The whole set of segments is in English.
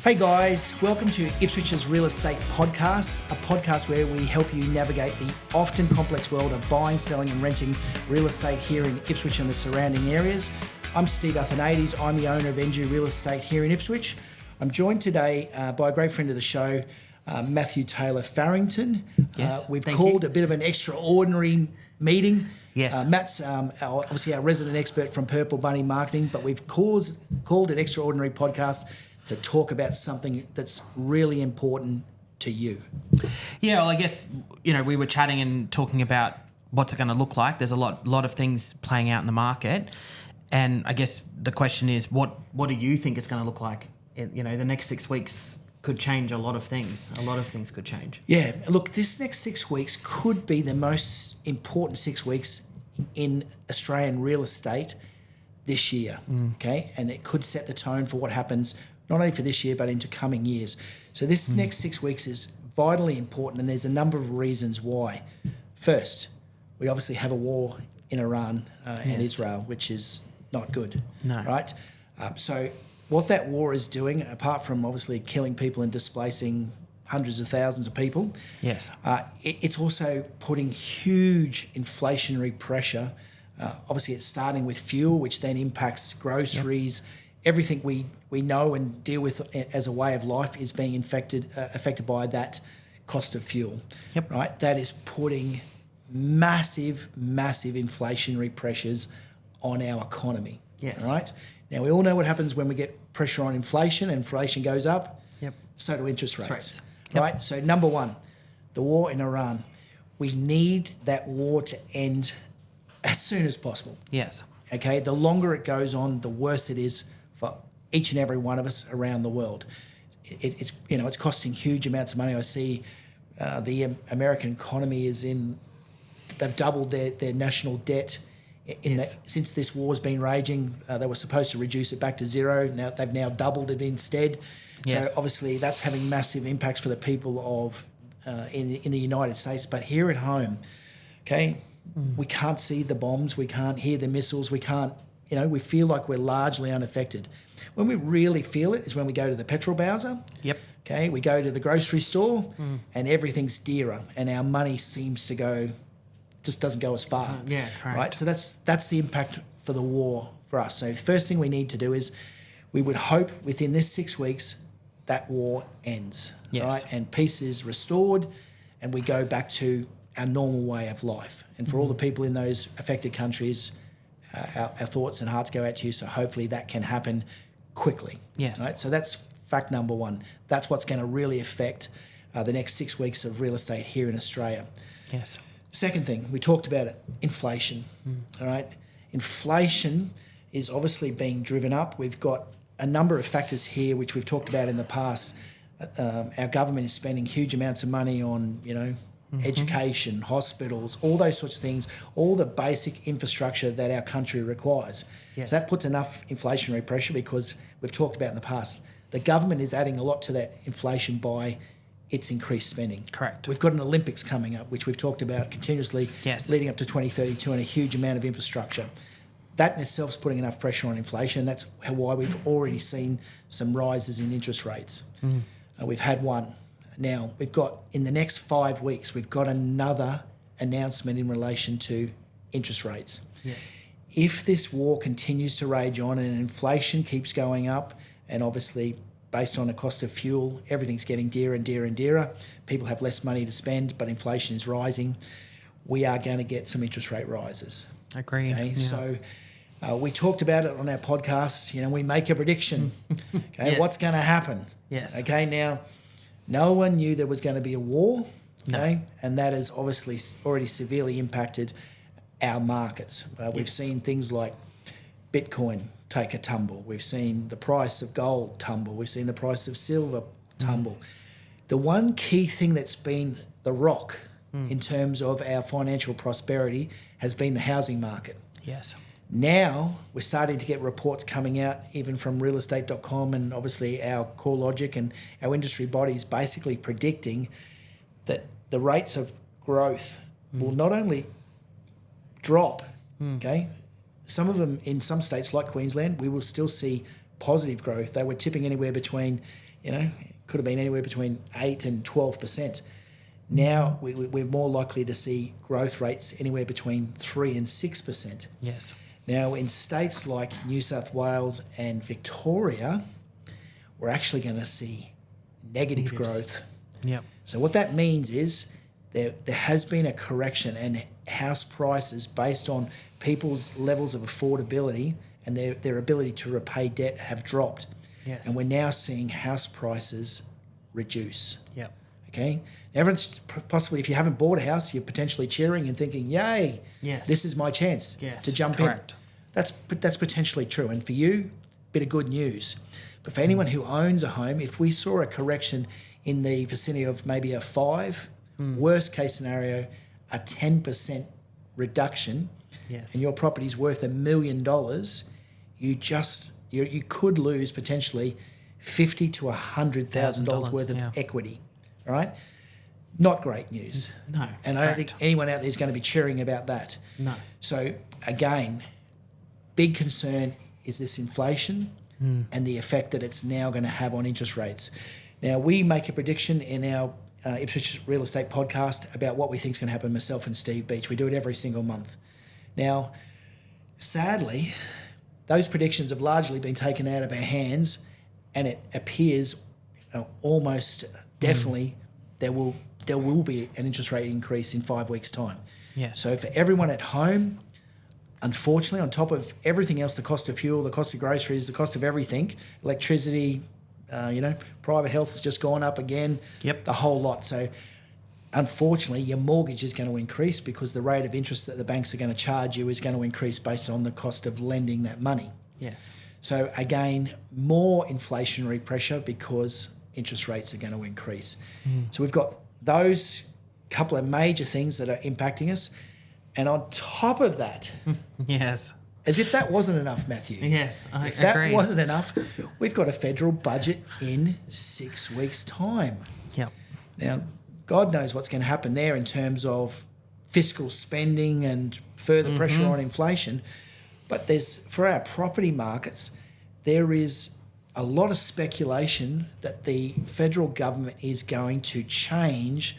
Hey guys, welcome to Ipswich's Real Estate Podcast, a podcast where we help you navigate the often complex world of buying, selling and renting real estate here in Ipswich and the surrounding areas. I'm Steve Athanates. I'm the owner of NG Real Estate here in Ipswich. I'm joined today by a great friend of the show, Matthew Taylor-Farrington. Yes, we've called a bit of an extraordinary meeting. Yes. Matt's obviously our resident expert from Purple Bunny Marketing, but we've called an extraordinary podcast to talk about something that's really important to you. Yeah, well, I guess, we were chatting and talking about what's it going to look like. There's a lot of things playing out in the market. And I guess the question is, what do you think it's going to look like? The next 6 weeks could change a lot of things. A lot of things could change. Yeah, look, this next 6 weeks could be the most important 6 weeks in Australian real estate this year, okay? And it could set the tone for what happens not only for this year, but into coming years. So this next 6 weeks is vitally important, and there's a number of reasons why. First, we obviously have a war in Iran and Israel, which is not good, right? So what that war is doing, apart from obviously killing people and displacing hundreds of thousands of people, it's also putting huge inflationary pressure. Obviously, it's starting with fuel, which then impacts groceries. Everything we know and deal with as a way of life is being affected by that cost of fuel, right? That is putting massive inflationary pressures on our economy, right? Now, we all know what happens when we get pressure on inflation and inflation goes up, so do interest rates, right? So number one, the war in Iran. We need that war to end as soon as possible. Yes. Okay, the longer it goes on, the worse it is for each and every one of us around the world. It's costing huge amounts of money. I see the American economy they've doubled their national debt since this war's been raging. They were supposed to reduce it back to zero. Now they've doubled it instead. So obviously that's having massive impacts for the people of in the United States. But here at home, okay, we can't see the bombs, we can't hear the missiles, we can't. We feel like we're largely unaffected. When we really feel it is when we go to the petrol bowser. Okay, we go to the grocery store and everything's dearer and our money seems to just doesn't go as far. Correct. Right, so that's the impact for the war for us. So the first thing we need to do is we would hope within this 6 weeks that war ends, right? And peace is restored and we go back to our normal way of life. And for all the people in those affected countries, our thoughts and hearts go out to you, so hopefully that can happen quickly. Right? So that's fact number one. That's what's going to really affect the next 6 weeks of real estate here in Australia. Second thing, we talked about it, inflation. All right, inflation is obviously being driven up. We've got a number of factors here which we've talked about in the past. Our government is spending huge amounts of money on, education, hospitals, all those sorts of things, all the basic infrastructure that our country requires. So that puts enough inflationary pressure because we've talked about in the past, the government is adding a lot to that inflation by its increased spending. Correct. We've got an Olympics coming up, which we've talked about continuously leading up to 2032 and a huge amount of infrastructure. That in itself is putting enough pressure on inflation, and that's why we've already seen some rises in interest rates. We've had one. Now, we've got, in the next 5 weeks, we've got another announcement in relation to interest rates. If this war continues to rage on and inflation keeps going up, and obviously based on the cost of fuel, everything's getting dearer and dearer and dearer, people have less money to spend, but inflation is rising, we are going to get some interest rate rises. Agreed. Okay, so we talked about it on our podcast, we make a prediction. Okay, what's going to happen? Okay, now, no one knew there was going to be a war, okay? And that has obviously already severely impacted our markets. We've seen things like Bitcoin take a tumble. We've seen the price of gold tumble. We've seen the price of silver tumble. The one key thing that's been the rock in terms of our financial prosperity has been the housing market. Now we're starting to get reports coming out even from realestate.com and obviously our CoreLogic and our industry bodies basically predicting that the rates of growth will not only drop, okay, some of them in some states like Queensland, we will still see positive growth. They were tipping anywhere between it could have been anywhere between 8 and 12%. Now we're more likely to see growth rates anywhere between 3 and 6%. Yes. Now, in states like New South Wales and Victoria, we're actually going to see negative growth. Yep. So what that means is there has been a correction, and house prices based on people's levels of affordability and their ability to repay debt have dropped. Yes. And we're now seeing house prices reduce. Yep. Okay? Everyone's possibly, if you haven't bought a house, you're potentially cheering and thinking, yay, Yes. this is my chance to jump correct. in. That's potentially true. And for you, bit of good news. But for anyone who owns a home, if we saw a correction in the vicinity of maybe a 5, worst case scenario, a 10% reduction, Yes. and your property's worth $1 million, you could lose potentially $50,000 to $100,000 worth of equity, right? Not great news. No. And I don't think anyone out there is going to be cheering about that. No. So again, big concern is this inflation and the effect that it's now going to have on interest rates. Now, we make a prediction in our Ipswich Real Estate podcast about what we think is going to happen, myself and Steve Beach. We do it every single month. Now, sadly, those predictions have largely been taken out of our hands, and it appears almost definitely there will be an interest rate increase in 5 weeks' time. Yes. So for everyone at home, unfortunately, on top of everything else, the cost of fuel, the cost of groceries, the cost of everything, electricity, private health has just gone up again. Yep. The whole lot. So unfortunately, your mortgage is going to increase because the rate of interest that the banks are going to charge you is going to increase based on the cost of lending that money. Yes. So again, more inflationary pressure because interest rates are going to increase. So we've got those couple of major things that are impacting us. And on top of that, Yes. as if that wasn't enough, Matthew. Yes, I If that agree. wasn't enough, we've got a federal budget in 6 weeks' time. Yep. Now, God knows what's going to happen there in terms of fiscal spending and further pressure on inflation. But for our property markets, there is a lot of speculation that the federal government is going to change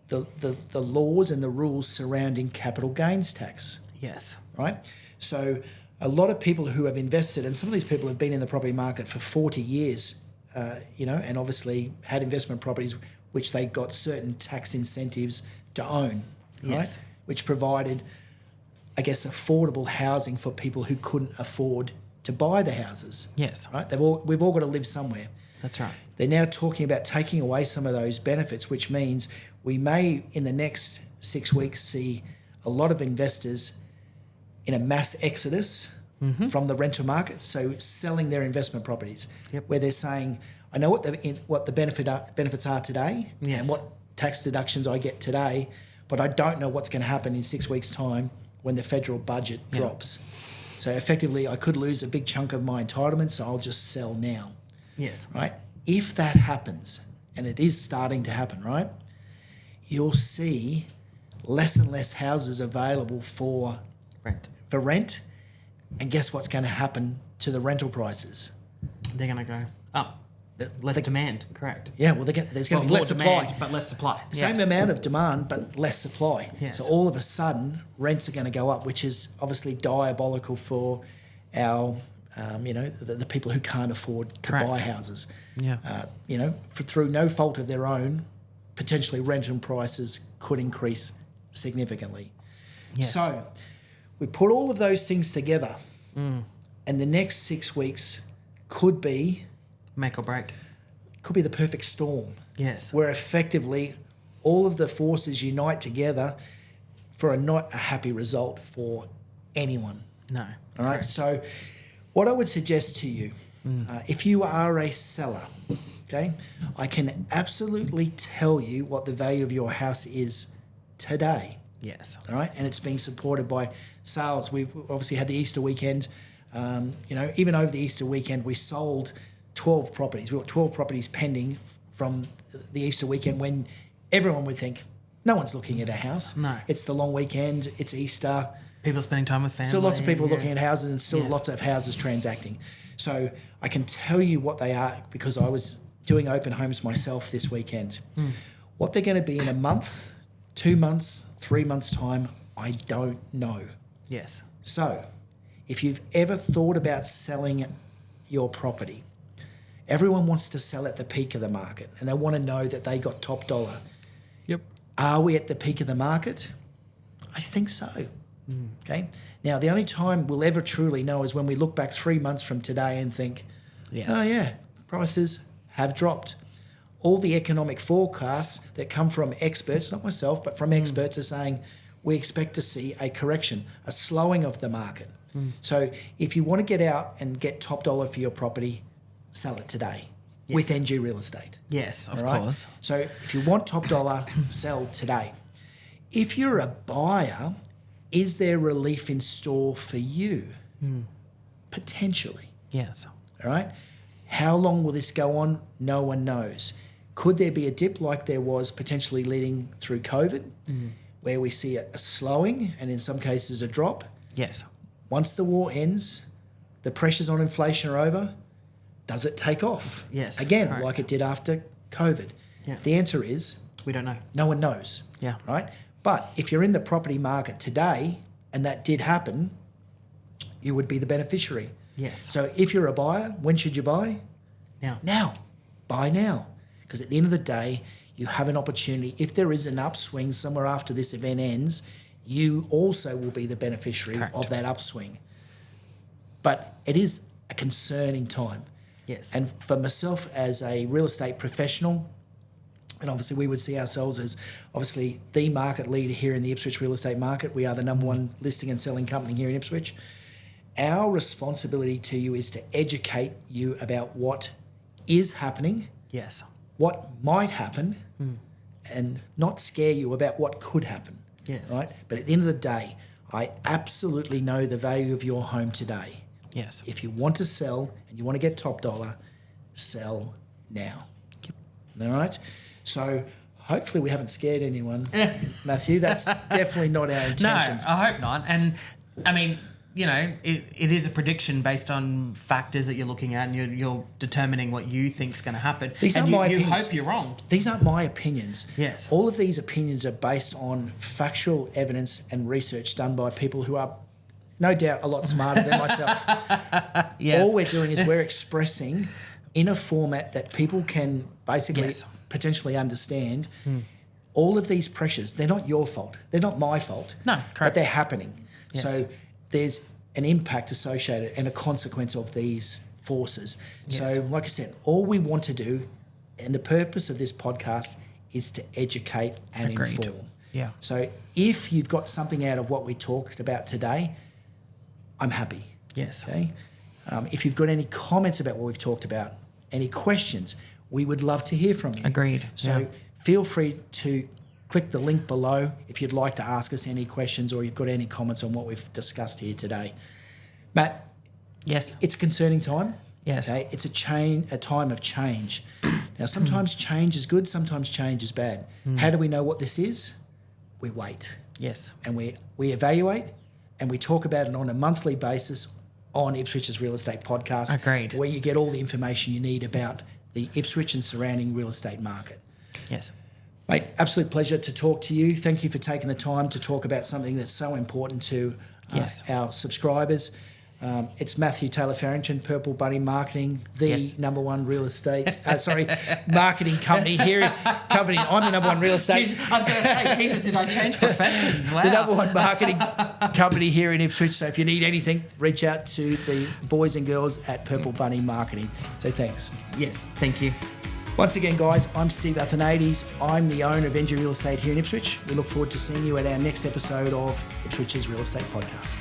the laws and the rules surrounding capital gains tax, Yes. right? So a lot of people who have invested, and some of these people have been in the property market for 40 years, and obviously had investment properties which they got certain tax incentives to own, right? Yes. Which provided, I guess, affordable housing for people who couldn't afford to buy the houses. Yes. Right? We've all got to live somewhere. That's right. They're now talking about taking away some of those benefits, which means we may, in the next 6 weeks, see a lot of investors in a mass exodus from the rental market, so selling their investment properties, where they're saying, I know what the benefits are today and what tax deductions I get today, but I don't know what's going to happen in 6 weeks' time when the federal budget drops. So effectively, I could lose a big chunk of my entitlement, so I'll just sell now. Yes. Right? If that happens, and it is starting to happen, right, you'll see less and less houses available for rent. And guess what's going to happen to the rental prices? They're going to go up. Less demand, correct. Yeah, well, there's going to be less demand, supply. but less supply. Same amount of demand, but less supply. Yes. So all of a sudden, rents are going to go up, which is obviously diabolical for our, the people who can't afford to buy houses. Yeah. Through no fault of their own, potentially rental prices could increase significantly. Yes. So we put all of those things together, and the next 6 weeks could be Make or break. Could be the perfect storm. Yes. Where effectively all of the forces unite together for not a happy result for anyone. No. All right. So what I would suggest to you, if you are a seller, okay, I can absolutely tell you what the value of your house is today. Yes. All right. And it's being supported by sales. We've obviously had the Easter weekend. Even over the Easter weekend, we sold 12 properties. We've got 12 properties pending from the Easter weekend when everyone would think, no one's looking at a house. No. It's the long weekend. It's Easter. People are spending time with family. Still lots of people looking at houses and still lots of houses transacting. So I can tell you what they are because I was doing open homes myself this weekend. What they're going to be in a month, 2 months, 3 months' time, I don't know. Yes. So, if you've ever thought about selling your property, everyone wants to sell at the peak of the market and they want to know that they got top dollar. Yep. Are we at the peak of the market? I think so. Okay. Now, the only time we'll ever truly know is when we look back 3 months from today and think, Yes. oh yeah, prices have dropped. All the economic forecasts that come from experts, not myself, but from experts are saying we expect to see a correction, a slowing of the market. So if you want to get out and get top dollar for your property, sell it today with NG Real Estate. Yes, of All right? course. So if you want top dollar, sell today. If you're a buyer, is there relief in store for you? Potentially. Yes. All right. How long will this go on? No one knows. Could there be a dip like there was potentially leading through COVID, where we see a slowing and in some cases a drop? Yes. Once the war ends, the pressures on inflation are over, does it take off? Yes, Again, correct. like it did after COVID. Yeah. The answer is We don't know. no one knows. Yeah. Right? But if you're in the property market today and that did happen, you would be the beneficiary. Yes. So if you're a buyer, when should you buy? Now. Now. Buy now. Because at the end of the day, you have an opportunity. If there is an upswing somewhere after this event ends, you also will be the beneficiary Correct. of that upswing. But it is a concerning time. Yes. And for myself as a real estate professional, and obviously we would see ourselves as obviously the market leader here in the Ipswich real estate market. We are the number one listing and selling company here in Ipswich. Our responsibility to you is to educate you about what is happening, Yes. what might happen, and not scare you about what could happen. Yes. Right? But at the end of the day, I absolutely know the value of your home today. Yes. If you want to sell and you want to get top dollar, sell now. All right? So hopefully we haven't scared anyone, Matthew. That's definitely not our No, intention. I hope not. And I mean, you know, it is a prediction based on factors that you're looking at, and you're determining what you think's going to happen. These and aren't you, my you opinions. hope you're wrong. These aren't my opinions. Yes. All of these opinions are based on factual evidence and research done by people who are no doubt a lot smarter than myself. Yes. All we're doing is we're expressing in a format that people can basically Yes. potentially understand. All of these pressures, they're not your fault. They're not my fault. No, But correct. they're happening. Yes. So there's an impact associated and a consequence of these forces. Yes. So like I said, all we want to do, and the purpose of this podcast is to educate and Agreed. inform. Yeah. So if you've got something out of what we talked about today, I'm happy. Yes. Okay. If you've got any comments about what we've talked about, any questions, we would love to hear from you. Agreed. So Yeah. feel free to click the link below if you'd like to ask us any questions or you've got any comments on what we've discussed here today. Matt, Yes. it's a concerning time. Yes. Okay. It's a time of change. Now, sometimes change is good, sometimes change is bad. How do we know what this is? We wait Yes. and we evaluate and we talk about it on a monthly basis on Ipswich's Real Estate Podcast. Agreed. Where you get all the information you need about the Ipswich and surrounding real estate market. Yes. Mate, absolute pleasure to talk to you. Thank you for taking the time to talk about something that's so important to Yes. our subscribers. It's Matthew Taylor-Farrington, Purple Bunny Marketing, the Yes. number one real estate, marketing company here. I'm the number one real estate. Jeez, I was going to say, Jesus, did I change professions? Wow. The number one marketing company here in Ipswich. So if you need anything, reach out to the boys and girls at Purple Bunny Marketing. So thanks. Yes. Thank you. Once again, guys, I'm Steve Athanates. I'm the owner of NG Real Estate here in Ipswich. We look forward to seeing you at our next episode of Ipswich's Real Estate Podcast.